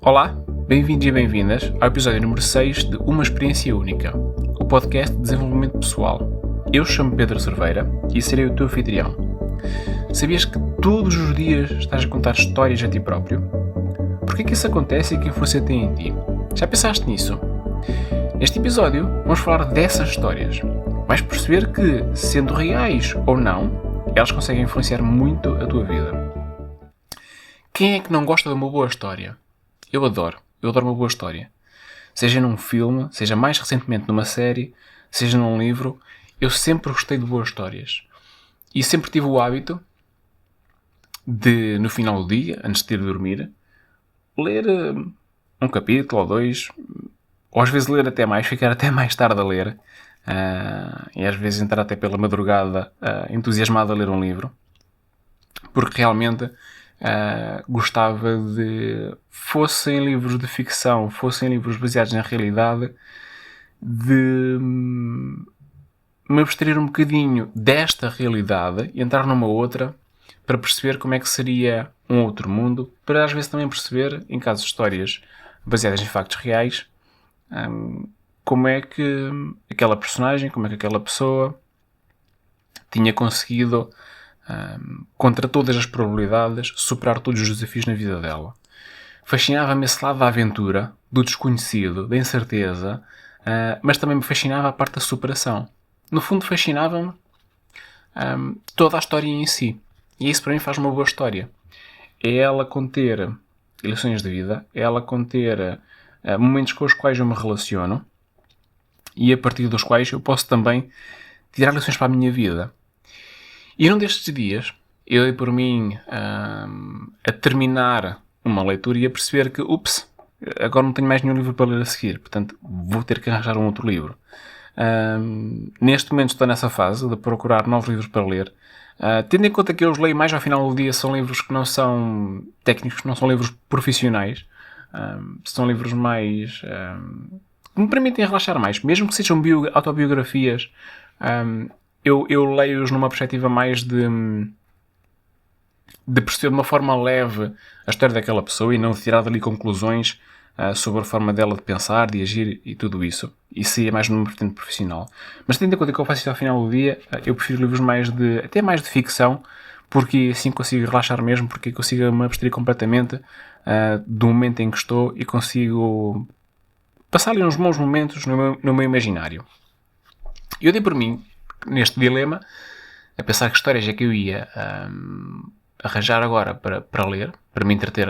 Olá, bem-vindos e bem-vindas ao episódio número 6 de Uma Experiência Única, o podcast de desenvolvimento pessoal. Eu chamo Pedro Cerveira e serei o teu anfitrião. Sabias que todos os dias estás a contar histórias a ti próprio? Porquê que isso acontece e que influência tem em ti? Já pensaste nisso? Neste episódio vamos falar dessas histórias. Vais perceber que, sendo reais ou não, elas conseguem influenciar muito a tua vida. Quem é que não gosta de uma boa história? Eu adoro uma boa história. Seja num filme, seja mais recentemente numa série, seja num livro, eu sempre gostei de boas histórias. E sempre tive o hábito de, no final do dia, antes de ir dormir, ler um capítulo ou dois, ou às vezes ler até mais, ficar até mais tarde a ler, e às vezes entrar até pela madrugada entusiasmado a ler um livro, porque realmente gostava de, fossem livros de ficção, fossem livros baseados na realidade, de me abstrair um bocadinho desta realidade e entrar numa outra para perceber como é que seria um outro mundo, para às vezes também perceber, em casos de histórias baseadas em factos reais, como é que aquela personagem, como é que aquela pessoa tinha conseguido, contra todas as probabilidades, superar todos os desafios na vida dela. Fascinava-me esse lado da aventura, do desconhecido, da incerteza, mas também me fascinava a parte da superação. No fundo, fascinava-me toda a história em si. E isso para mim faz uma boa história. É ela conter lições de vida, é ela conter momentos com os quais eu me relaciono e a partir dos quais eu posso também tirar lições para a minha vida. E num destes dias, eu dei por mim a terminar uma leitura e a perceber que, agora não tenho mais nenhum livro para ler a seguir, portanto vou ter que arranjar um outro livro. Neste momento estou nessa fase de procurar novos livros para ler, tendo em conta que eu os leio mais ao final do dia, são livros que não são técnicos, não são livros profissionais, são livros mais que me permitem relaxar mais, mesmo que sejam autobiografias. Eu leio-os numa perspectiva mais de perceber de uma forma leve a história daquela pessoa e não de tirar dali conclusões sobre a forma dela de pensar, de agir e tudo isso. Isso seria mais numa vertente profissional. Mas tendo em conta que eu faço isso ao final do dia, eu prefiro livros até mais de ficção, porque assim consigo relaxar mesmo, porque consigo me abstrair completamente do momento em que estou e consigo passar ali uns bons momentos no meu imaginário. Eu dei por mim neste dilema, a pensar que histórias é que eu ia arranjar agora para ler, para me entreter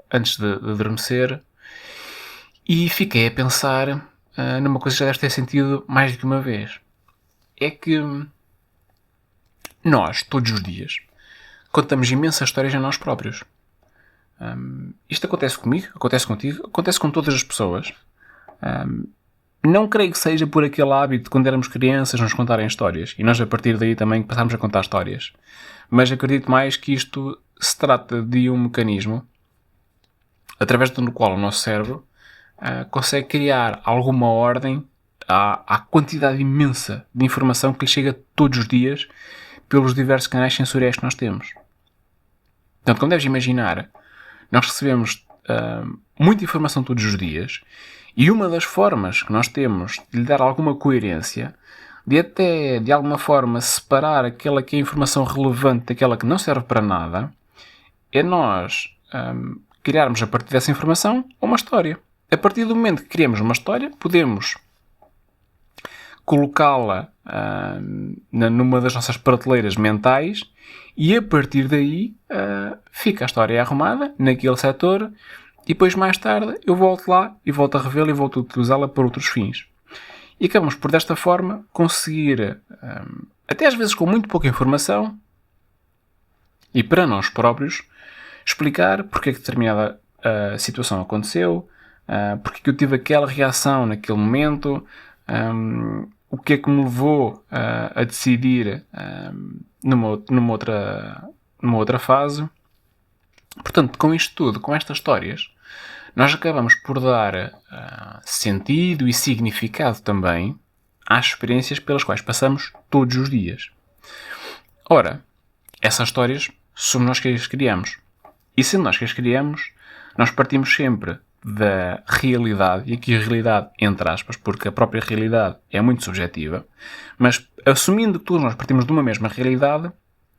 antes de adormecer, e fiquei a pensar numa coisa que já deve ter sentido mais do que uma vez. É que nós, todos os dias, contamos imensas histórias a nós próprios. Isto acontece comigo, acontece contigo, acontece com todas as pessoas. Não creio que seja por aquele hábito de quando éramos crianças nos contarem histórias e nós a partir daí também passámos a contar histórias. Mas acredito mais que isto se trata de um mecanismo através do qual o nosso cérebro consegue criar alguma ordem à quantidade imensa de informação que lhe chega todos os dias pelos diversos canais sensoriais que nós temos. Portanto, como deves imaginar, nós recebemos muita informação todos os dias. E uma das formas que nós temos de lhe dar alguma coerência, de até de alguma forma separar aquela que é informação relevante daquela que não serve para nada, é nós criarmos a partir dessa informação uma história. A partir do momento que criamos uma história, podemos colocá-la numa das nossas prateleiras mentais e a partir daí fica a história arrumada naquele setor. E depois, mais tarde, eu volto lá e volto a revê-la e volto a utilizá-la para outros fins. E acabamos por, desta forma, conseguir, até às vezes com muito pouca informação, e para nós próprios, explicar porque é que determinada situação aconteceu, porque é que eu tive aquela reação naquele momento, o que é que me levou a decidir numa outra fase. Portanto, com isto tudo, com estas histórias, nós acabamos por dar sentido e significado também às experiências pelas quais passamos todos os dias. Ora, essas histórias somos nós que as criamos. E sendo nós que as criamos, Nós partimos sempre da realidade, e aqui a realidade entre aspas, porque a própria realidade é muito subjetiva, mas assumindo que todos nós partimos de uma mesma realidade,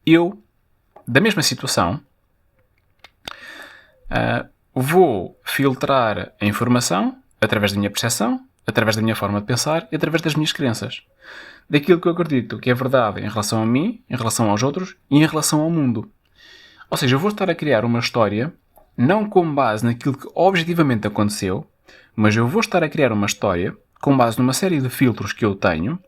eu, da mesma situação, vou filtrar a informação através da minha percepção, através da minha forma de pensar e através das minhas crenças. Daquilo que eu acredito que é verdade em relação a mim, em relação aos outros e em relação ao mundo. Ou seja, eu vou estar a criar uma história não com base naquilo que objetivamente aconteceu, mas eu vou estar a criar uma história com base numa série de filtros que eu tenho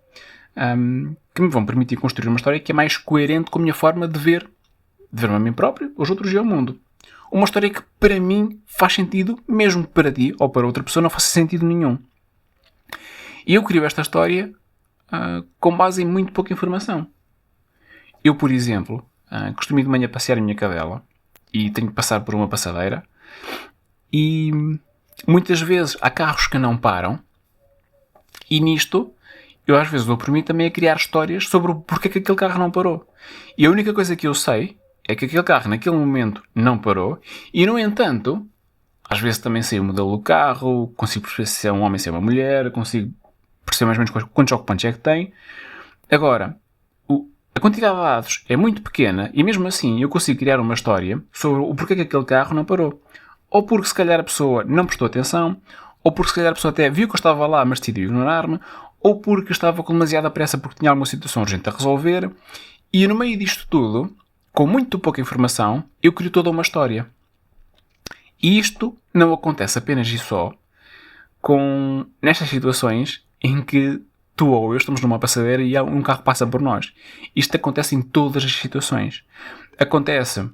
que me vão permitir construir uma história que é mais coerente com a minha forma de ver-me a mim próprio, os outros e ao mundo. Uma história que para mim faz sentido, mesmo que para ti ou para outra pessoa não faça sentido nenhum. E eu crio esta história com base em muito pouca informação. Eu, por exemplo, costumo ir de manhã passear a minha cadela e tenho que passar por uma passadeira e muitas vezes há carros que não param e nisto eu às vezes dou por mim também a criar histórias sobre o porquê que aquele carro não parou. E a única coisa que eu sei é que aquele carro naquele momento não parou e, no entanto, às vezes também sei o modelo do carro, consigo perceber se é um homem, se é uma mulher, consigo perceber mais ou menos quantos ocupantes é que tem. Agora, a quantidade de dados é muito pequena e mesmo assim eu consigo criar uma história sobre o porquê que aquele carro não parou. Ou porque se calhar a pessoa não prestou atenção, ou porque se calhar a pessoa até viu que eu estava lá mas decidiu ignorar-me, ou porque estava com demasiada pressa porque tinha alguma situação urgente a resolver. E no meio disto tudo, com muito pouca informação, eu crio toda uma história. E isto não acontece apenas e só nestas situações em que tu ou eu estamos numa passadeira e um carro passa por nós. Isto acontece em todas as situações. Acontece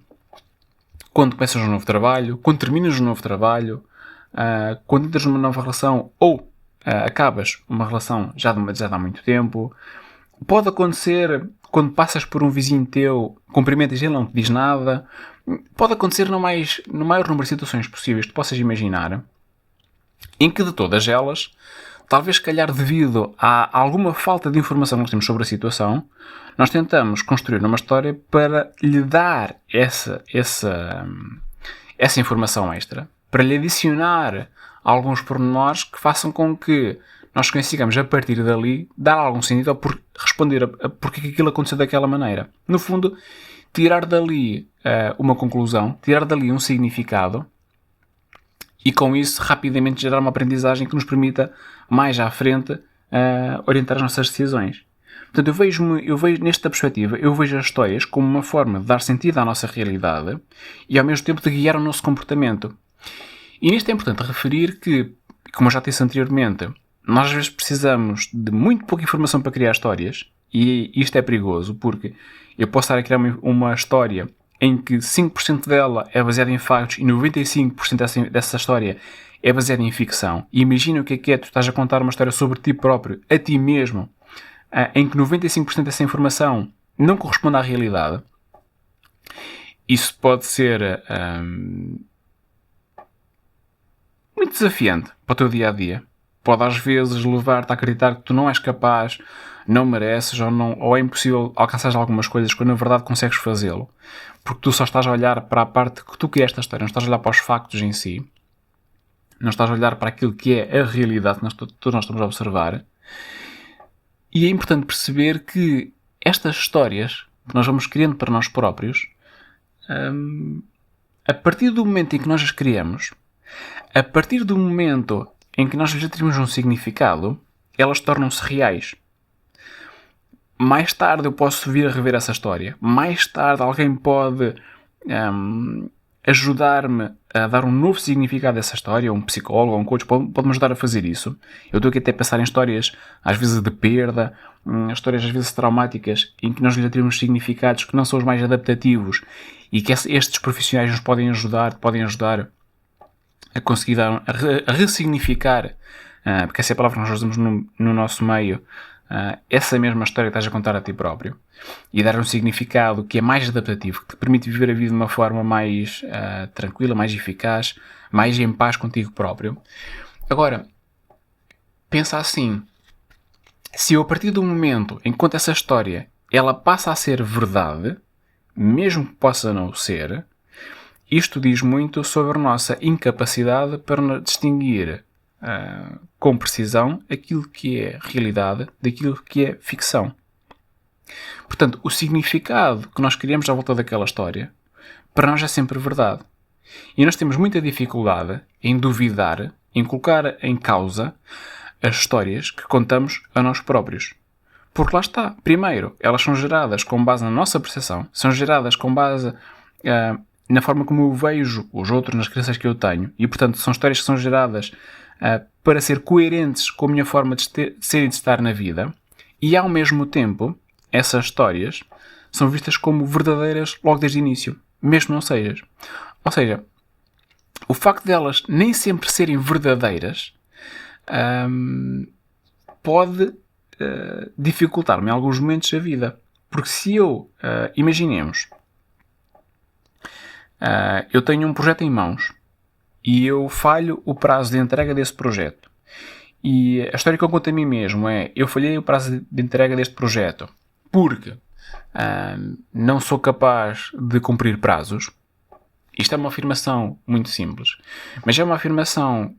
quando começas um novo trabalho, quando terminas um novo trabalho, quando entras numa nova relação ou acabas uma relação já há muito tempo. Pode acontecer quando passas por um vizinho teu, cumprimentas ele, não te diz nada. Pode acontecer no maior número de situações possíveis que tu possas imaginar, em que de todas elas, talvez se calhar devido a alguma falta de informação que nós temos sobre a situação, nós tentamos construir uma história para lhe dar essa informação extra, para lhe adicionar alguns pormenores que façam com que nós consigamos, a partir dali, dar algum sentido ou responder a porque aquilo aconteceu daquela maneira. No fundo, tirar dali uma conclusão, tirar dali um significado e com isso rapidamente gerar uma aprendizagem que nos permita mais à frente orientar as nossas decisões. Portanto, eu vejo nesta perspectiva, eu vejo as histórias como uma forma de dar sentido à nossa realidade e ao mesmo tempo de guiar o nosso comportamento. E nisto é importante referir que, como eu já disse anteriormente, nós às vezes precisamos de muito pouca informação para criar histórias e isto é perigoso porque eu posso estar a criar uma história em que 5% dela é baseada em factos e 95% dessa história é baseada em ficção. E imagina o que é tu estás a contar uma história sobre ti próprio, a ti mesmo, em que 95% dessa informação não corresponde à realidade. Isso pode ser muito desafiante para o teu dia-a-dia. Pode às vezes levar-te a acreditar que tu não és capaz, não mereces ou é impossível alcançar algumas coisas quando na verdade consegues fazê-lo. Porque tu só estás a olhar para a parte que tu criaste a história, não estás a olhar para os factos em si. Não estás a olhar para aquilo que é a realidade que todos nós estamos a observar. E é importante perceber que estas histórias que nós vamos criando para nós próprios, a partir do momento em que nós as criamos, a partir do momento em que nós lhes atribuímos um significado, elas tornam-se reais. Mais tarde eu posso vir a rever essa história. Mais tarde alguém pode ajudar-me a dar um novo significado a essa história, um psicólogo ou um coach pode-me ajudar a fazer isso. Eu estou aqui até a pensar em histórias, às vezes de perda, histórias às vezes traumáticas, em que nós lhe atribuímos significados que não são os mais adaptativos e que estes profissionais nos podem ajudar a conseguir a ressignificar, porque essa é a palavra que nós usamos no nosso meio, essa mesma história que estás a contar a ti próprio e dar um significado que é mais adaptativo, que te permite viver a vida de uma forma mais tranquila, mais eficaz, mais em paz contigo próprio. Agora, pensa assim, se eu a partir do momento em que conto essa história ela passa a ser verdade, mesmo que possa não ser, isto diz muito sobre a nossa incapacidade para distinguir com precisão aquilo que é realidade daquilo que é ficção. Portanto, o significado que nós criamos à volta daquela história, para nós é sempre verdade. E nós temos muita dificuldade em duvidar, em colocar em causa as histórias que contamos a nós próprios. Porque lá está. Primeiro, elas são geradas com base na nossa percepção, são geradas com base na forma como eu vejo os outros, nas crenças que eu tenho, e portanto são histórias que são geradas para ser coerentes com a minha forma de ser e de estar na vida, e ao mesmo tempo, essas histórias são vistas como verdadeiras logo desde o início, mesmo não sejas. Ou seja, o facto de elas nem sempre serem verdadeiras pode dificultar-me em alguns momentos a vida. Porque se eu, imaginemos, eu tenho um projeto em mãos e eu falho o prazo de entrega desse projeto. E a história que eu conto a mim mesmo é: eu falhei o prazo de entrega deste projeto porque não sou capaz de cumprir prazos. Isto é uma afirmação muito simples, mas é uma afirmação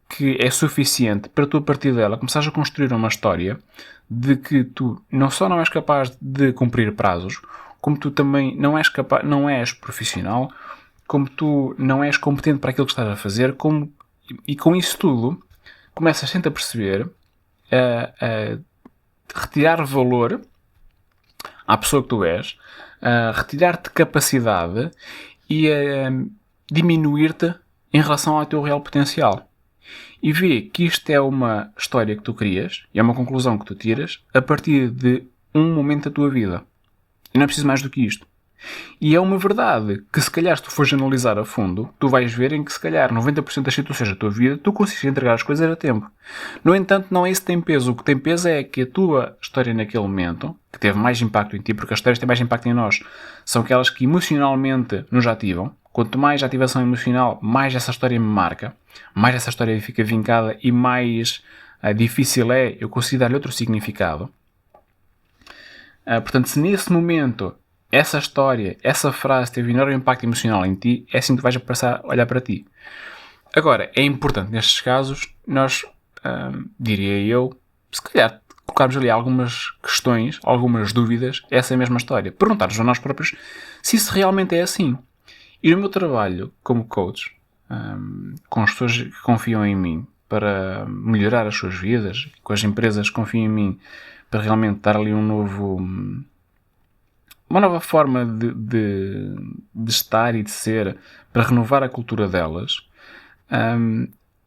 que é suficiente para tu, a partir dela, começares a construir uma história de que tu não só não és capaz de cumprir prazos, como tu também não és profissional, como tu não és competente para aquilo que estás a fazer, e com isso tudo começas sempre a perceber, a retirar valor à pessoa que tu és, a retirar-te capacidade e a diminuir-te em relação ao teu real potencial. E vê que isto é uma história que tu crias, e é uma conclusão que tu tiras a partir de um momento da tua vida. E não é preciso mais do que isto. E é uma verdade que, se calhar, se tu fores analisar a fundo, tu vais ver em que, se calhar, 90% das situações da tua vida, tu consegues entregar as coisas a tempo. No entanto, não é isso que tem peso. O que tem peso é que a tua história naquele momento, que teve mais impacto em ti, porque as histórias têm mais impacto em nós, são aquelas que emocionalmente nos ativam. Quanto mais ativação emocional, mais essa história me marca, mais essa história fica vincada e mais difícil é eu conseguir dar-lhe outro significado. Portanto, se nesse momento essa história, essa frase teve enorme impacto emocional em ti, é assim que tu vais passar a olhar para ti. Agora, é importante nestes casos, nós, diria eu, se calhar colocarmos ali algumas questões, algumas dúvidas, essa mesma história. Perguntar-nos a nós próprios se isso realmente é assim. E no meu trabalho como coach, com as pessoas que confiam em mim para melhorar as suas vidas, com as empresas que confiam em mim para realmente dar ali uma nova forma de estar e de ser, para renovar a cultura delas,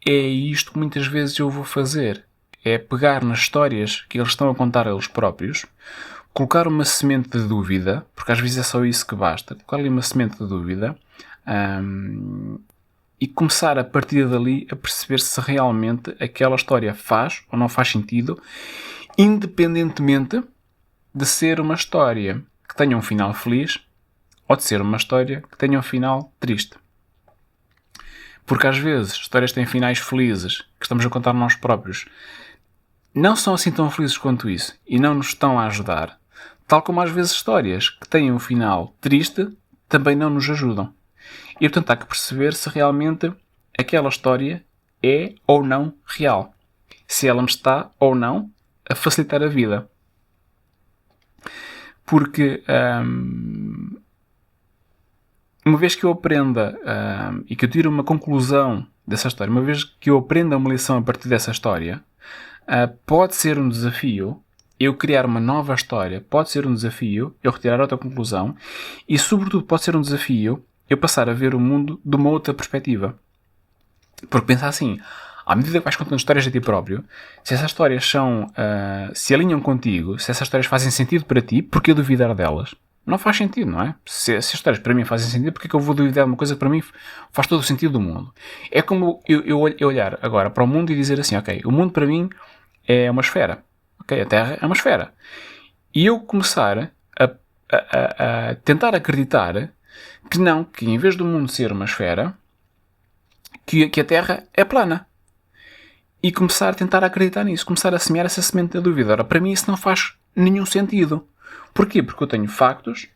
é isto que muitas vezes eu vou fazer. É pegar nas histórias que eles estão a contar a eles próprios, colocar uma semente de dúvida, porque às vezes é só isso que basta, colocar ali uma semente de dúvida, e começar a partir dali a perceber se realmente aquela história faz ou não faz sentido, independentemente de ser uma história que tenha um final feliz ou de ser uma história que tenha um final triste. Porque às vezes histórias têm finais felizes que estamos a contar nós próprios não são assim tão felizes quanto isso e não nos estão a ajudar, tal como às vezes histórias que têm um final triste também não nos ajudam. E portanto há que perceber se realmente aquela história é ou não real. Se ela me está ou não a facilitar a vida. Porque uma vez que eu aprenda e que eu tire uma conclusão dessa história, uma vez que eu aprenda uma lição a partir dessa história, pode ser um desafio eu criar uma nova história, pode ser um desafio eu retirar outra conclusão e, sobretudo, pode ser um desafio eu passar a ver o mundo de uma outra perspectiva. Porque pensa assim, à medida que vais contando histórias de ti próprio, se essas histórias se alinham contigo, se essas histórias fazem sentido para ti, porque eu duvidar delas? Não faz sentido, não é? Se as histórias para mim fazem sentido, porque é que eu vou duvidar de uma coisa que para mim faz todo o sentido do mundo? É como eu olhar agora para o mundo e dizer assim, ok, o mundo para mim é uma esfera. Ok, a Terra é uma esfera. E eu começar a tentar acreditar que em vez do mundo ser uma esfera, que a Terra é plana. E começar a tentar acreditar nisso, começar a semear essa semente da dúvida. Ora, para mim isso não faz nenhum sentido. Porquê? Porque eu tenho factos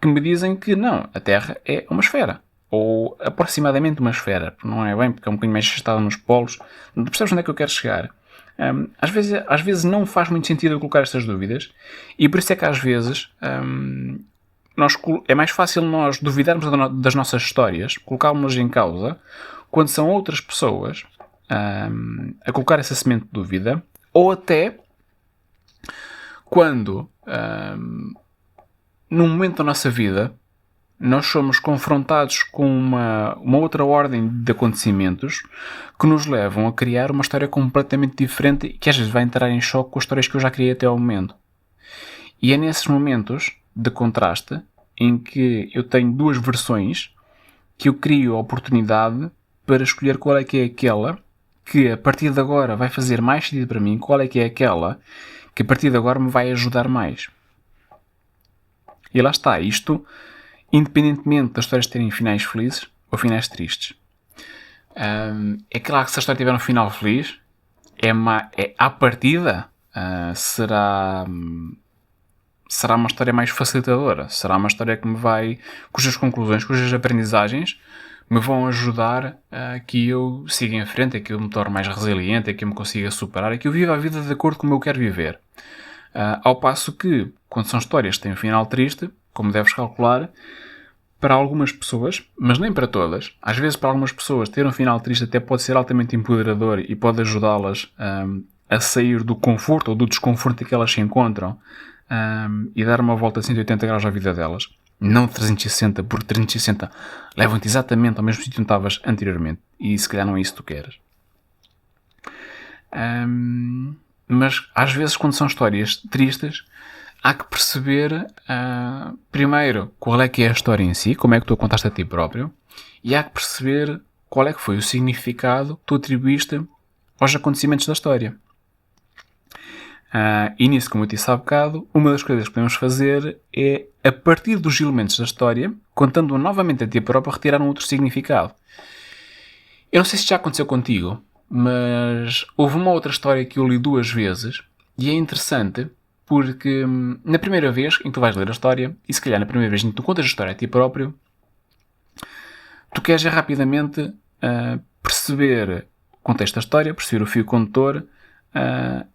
que me dizem que não, a Terra é uma esfera. ou aproximadamente uma esfera, não é bem, porque é um bocadinho mais afastado nos polos. Percebes onde é que eu quero chegar? Às vezes não faz muito sentido eu colocar estas dúvidas, e por isso é que às vezes é mais fácil nós duvidarmos das nossas histórias, colocá-las em causa, quando são outras pessoas a colocar essa semente de dúvida, ou até quando num momento da nossa vida nós somos confrontados com uma outra ordem de acontecimentos que nos levam a criar uma história completamente diferente e que às vezes vai entrar em choque com as histórias que eu já criei até ao momento. E é nesses momentos de contraste em que eu tenho duas versões que eu crio a oportunidade para escolher qual é que é aquela que a partir de agora vai fazer mais sentido para mim, qual é que é aquela que a partir de agora me vai ajudar mais. E lá está, isto independentemente das histórias terem finais felizes ou finais tristes. É claro que se a história tiver um final feliz, à partida, será uma história mais facilitadora. Será uma história cujas conclusões, cujas aprendizagens me vão ajudar a que eu siga em frente, a que eu me torne mais resiliente, a que eu me consiga superar, a que eu viva a vida de acordo com como eu quero viver. Ao passo que, quando são histórias que têm um final triste, como deves calcular, para algumas pessoas, mas nem para todas, às vezes para algumas pessoas ter um final triste até pode ser altamente empoderador e pode ajudá-las a sair do conforto ou do desconforto em que elas se encontram e dar uma volta de 180 graus à vida delas. Não 360, porque 360 levam-te exatamente ao mesmo sítio onde estavas anteriormente e se calhar não é isso que tu queres. Mas às vezes quando são histórias tristes há que perceber primeiro qual é que é a história em si, como é que tu a contaste a ti próprio, e há que perceber qual é que foi o significado que tu atribuíste aos acontecimentos da história. E nisso, como eu disse há bocado, uma das coisas que podemos fazer é, a partir dos elementos da história, contando novamente a ti próprio, retirar um outro significado. Eu não sei se já aconteceu contigo, mas houve uma outra história que eu li 2 vezes e é interessante porque na primeira vez em que tu vais ler a história, e se calhar na primeira vez em que tu contas a história a ti próprio, tu queres rapidamente perceber o contexto da história, perceber o fio condutor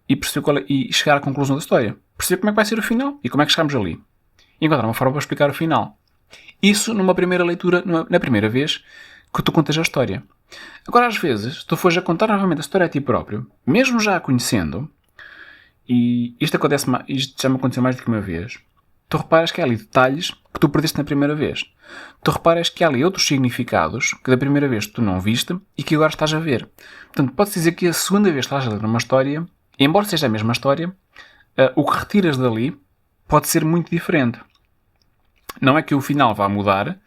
e perceber e chegar à conclusão da história. Perceber como é que vai ser o final e como é que chegamos ali. E encontrar uma forma para explicar o final. Isso numa primeira leitura, na primeira vez que tu contas a história. Agora, às vezes, se tu fores a contar novamente a história a ti próprio, mesmo já a conhecendo, e isto já me aconteceu mais do que uma vez, tu reparas que há ali detalhes que tu perdeste na primeira vez. Tu reparas que há ali outros significados que da primeira vez tu não viste e que agora estás a ver. Portanto, pode-se dizer que a segunda vez que estás a ler uma história, embora seja a mesma história, o que retiras dali pode ser muito diferente. Não é que o final vá mudar,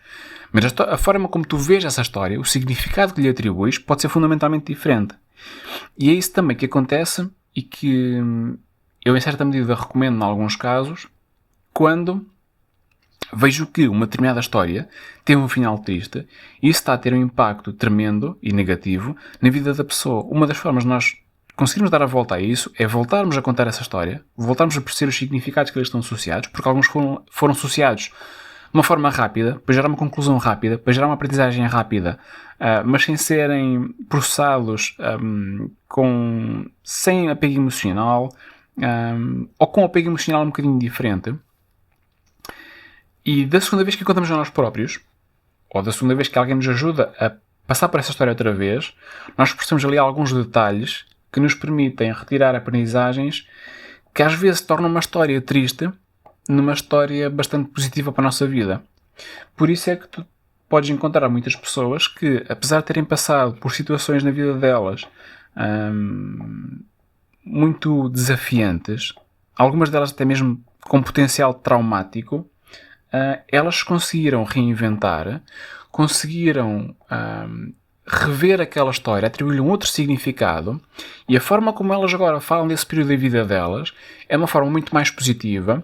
mas a forma como tu vês essa história, o significado que lhe atribuis, pode ser fundamentalmente diferente. E é isso também que acontece e que eu, em certa medida, recomendo em alguns casos, quando vejo que uma determinada história teve um final triste e isso está a ter um impacto tremendo e negativo na vida da pessoa. Uma das formas de nós conseguirmos dar a volta a isso é voltarmos a contar essa história, voltarmos a perceber os significados que eles estão associados, porque alguns foram associados de uma forma rápida, para gerar uma conclusão rápida, para gerar uma aprendizagem rápida, mas sem serem processados sem apego emocional, ou com apego emocional um bocadinho diferente. E da segunda vez que contamos a nós próprios, ou da segunda vez que alguém nos ajuda a passar por essa história outra vez, nós percebemos ali alguns detalhes que nos permitem retirar aprendizagens que às vezes tornam uma história triste numa história bastante positiva para a nossa vida. Por isso é que tu podes encontrar muitas pessoas que, apesar de terem passado por situações na vida delas muito desafiantes, algumas delas até mesmo com potencial traumático, elas conseguiram reinventar, conseguiram rever aquela história, atribuir-lhe um outro significado, e a forma como elas agora falam desse período da vida delas é uma forma muito mais positiva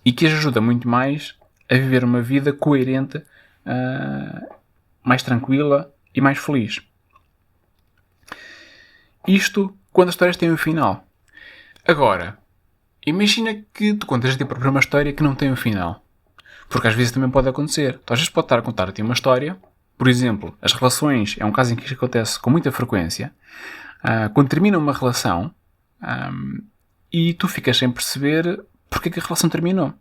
e que as ajuda muito mais a viver uma vida coerente, mais tranquila e mais feliz. Isto quando as histórias têm um final. Agora, imagina que tu contas a ti própria uma história que não tem um final. Porque às vezes também pode acontecer. Tu às vezes pode estar a contar-te uma história. Por exemplo, as relações é um caso em que isto acontece com muita frequência. Quando termina uma relação e tu ficas sem perceber porque é que a relação terminou.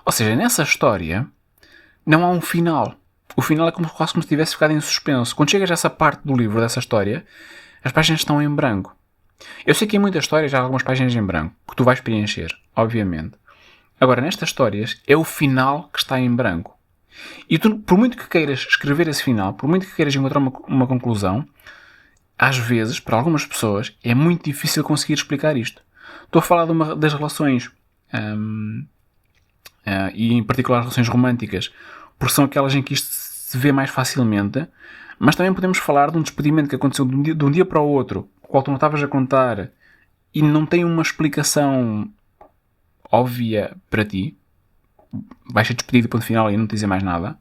Ou seja, nessa história não há um final. O final é quase como se tivesse ficado em suspenso. Quando chegas a essa parte do livro, dessa história, as páginas estão em branco. Eu sei que em muitas histórias há algumas páginas em branco que tu vais preencher, obviamente. Agora, nestas histórias, é o final que está em branco. E tu, por muito que queiras escrever esse final, por muito que queiras encontrar uma conclusão, às vezes, para algumas pessoas, é muito difícil conseguir explicar isto. Estou a falar das relações, e em particular as relações românticas, porque são aquelas em que isto se vê mais facilmente, mas também podemos falar de um despedimento que aconteceu de um dia para o outro, o qual tu não estavas a contar, e não tem uma explicação óbvia para ti. Vais ser despedido, ponto final, e não te dizer mais nada.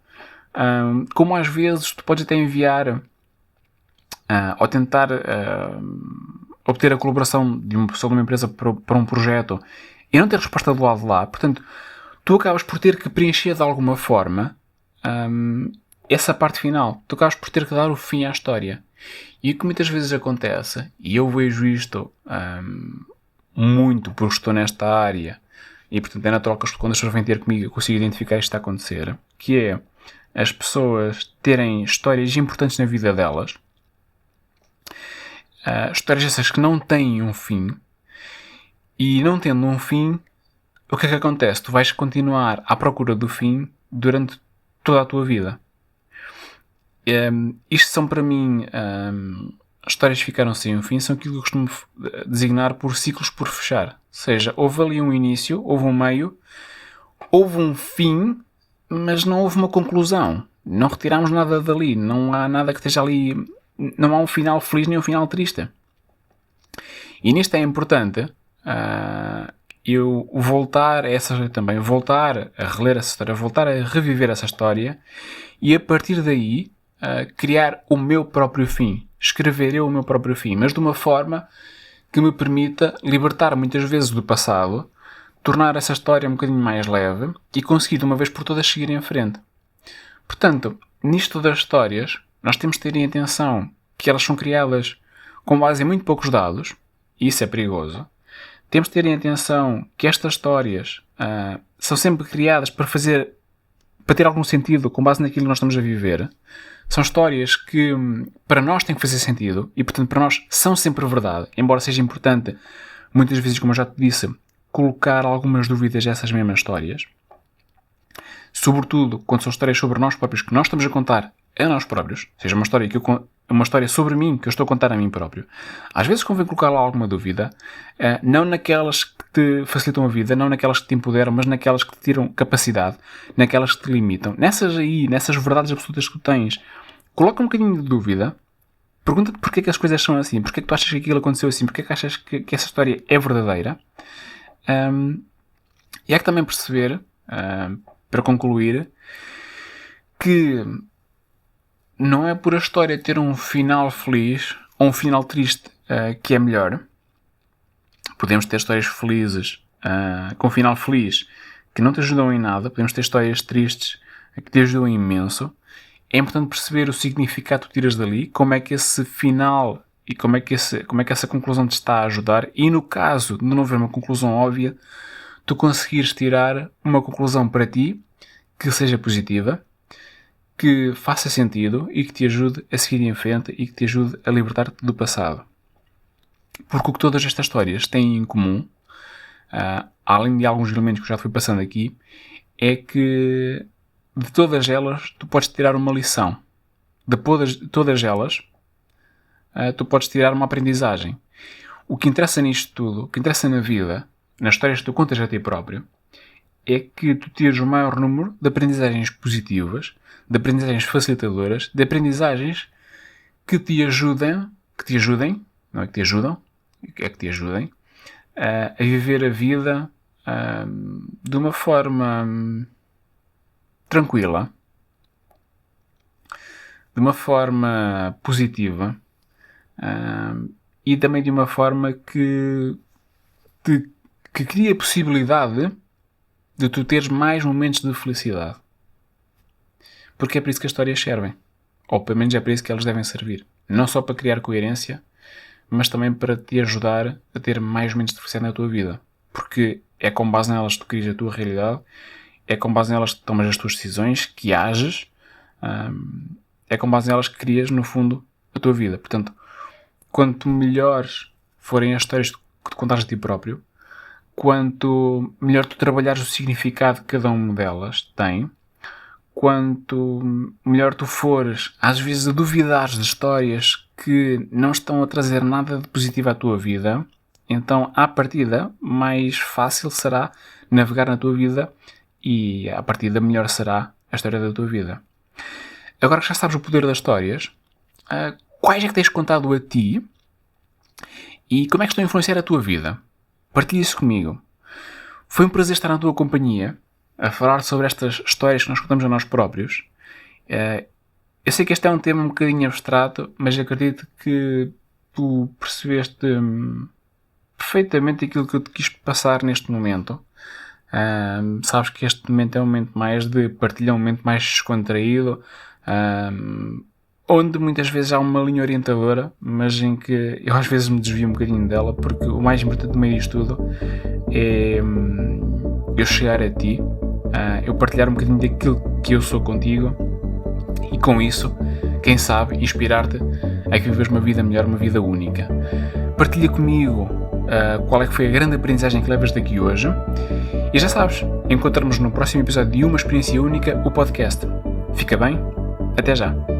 Como às vezes tu podes até enviar ou tentar obter a colaboração de uma pessoa de uma empresa para um projeto e não ter resposta do lado de lá. Portanto, tu acabas por ter que preencher de alguma forma essa parte final. Tu acabas por ter que dar o fim à história. E o que muitas vezes acontece, e eu vejo isto muito porque estou nesta área, e portanto é natural que quando as pessoas vêm ter comigo eu consigo identificar isto a acontecer, que é as pessoas terem histórias importantes na vida delas, histórias essas que não têm um fim, e não tendo um fim, o que é que acontece? Tu vais continuar à procura do fim durante toda a tua vida. Isto são para mim histórias que ficaram sem um fim, são aquilo que eu costumo designar por ciclos por fechar. Ou seja, houve ali um início, houve um meio, houve um fim, mas não houve uma conclusão. Não retiramos nada dali, não há nada que esteja ali, não há um final feliz nem um final triste. E nisto é importante eu voltar a reler essa história, voltar a reviver essa história e a partir daí criar o meu próprio fim, escrever eu o meu próprio fim, mas de uma forma que me permita libertar muitas vezes do passado, tornar essa história um bocadinho mais leve e conseguir de uma vez por todas seguir em frente. Portanto, nisto das histórias, nós temos de ter em atenção que elas são criadas com base em muito poucos dados, e isso é perigoso. Temos de ter em atenção que estas histórias são sempre criadas para ter algum sentido com base naquilo que nós estamos a viver. São histórias que para nós têm que fazer sentido e, portanto, para nós são sempre verdade, embora seja importante, muitas vezes, como eu já te disse, colocar algumas dúvidas a essas mesmas histórias. Sobretudo quando são histórias sobre nós próprios que nós estamos a contar a nós próprios, seja uma história sobre mim que eu estou a contar a mim próprio. Às vezes convém colocar lá alguma dúvida, não naquelas que te facilitam a vida, não naquelas que te empoderam, mas naquelas que te tiram capacidade, naquelas que te limitam. Nessas verdades absolutas que tu tens, coloca um bocadinho de dúvida, pergunta-te porque é que as coisas são assim, porque é que tu achas que aquilo aconteceu assim, porque é que achas que essa história é verdadeira. E há que também perceber, para concluir, que não é por a história ter um final feliz ou um final triste que é melhor. Podemos ter histórias felizes com um final feliz que não te ajudam em nada. Podemos ter histórias tristes que te ajudam imenso. É importante perceber o significado que tu tiras dali, como é que esse final e como é que essa conclusão te está a ajudar. E no caso de não haver uma conclusão óbvia, tu conseguires tirar uma conclusão para ti que seja positiva, que faça sentido e que te ajude a seguir em frente e que te ajude a libertar-te do passado. Porque o que todas estas histórias têm em comum, além de alguns elementos que eu já fui passando aqui, é que de todas elas tu podes tirar uma lição. De todas elas tu podes tirar uma aprendizagem. O que interessa nisto tudo, o que interessa na vida, nas histórias que tu contas a ti próprio, é que tu tires o maior número de aprendizagens positivas, de aprendizagens facilitadoras, de aprendizagens que te ajudem, não é que te ajudam, é que te ajudem a viver a vida de uma forma tranquila, de uma forma positiva e também de uma forma que cria a possibilidade de tu teres mais momentos de felicidade. Porque é para isso que as histórias servem. Ou pelo menos é para isso que elas devem servir. Não só para criar coerência, mas também para te ajudar a ter mais momentos de felicidade na tua vida. Porque é com base nelas que tu crias a tua realidade, é com base nelas que tomas as tuas decisões, que ages, é com base nelas que crias, no fundo, a tua vida. Portanto, quanto melhores forem as histórias que tu contares a ti próprio, quanto melhor tu trabalhares o significado que cada uma delas tem, quanto melhor tu fores, às vezes, a duvidares de histórias que não estão a trazer nada de positivo à tua vida, então, à partida, mais fácil será navegar na tua vida e, à partida, melhor será a história da tua vida. Agora que já sabes o poder das histórias, quais é que tens contado a ti e como é que estão a influenciar a tua vida? Partilha isso comigo. Foi um prazer estar na tua companhia a falar sobre estas histórias que nós contamos a nós próprios. Eu sei que este é um tema um bocadinho abstrato, mas acredito que tu percebeste perfeitamente aquilo que eu te quis passar neste momento. Sabes que este momento é um momento mais de partilha, um momento mais descontraído, onde muitas vezes há uma linha orientadora, mas em que eu às vezes me desvio um bocadinho dela, porque o mais importante no meio disto tudo é eu chegar a ti, eu partilhar um bocadinho daquilo que eu sou contigo e com isso, quem sabe, inspirar-te a que vives uma vida melhor, uma vida única. Partilha comigo qual é que foi a grande aprendizagem que levas daqui hoje e já sabes, encontramos no próximo episódio de Uma Experiência Única, o podcast. Fica bem? Até já!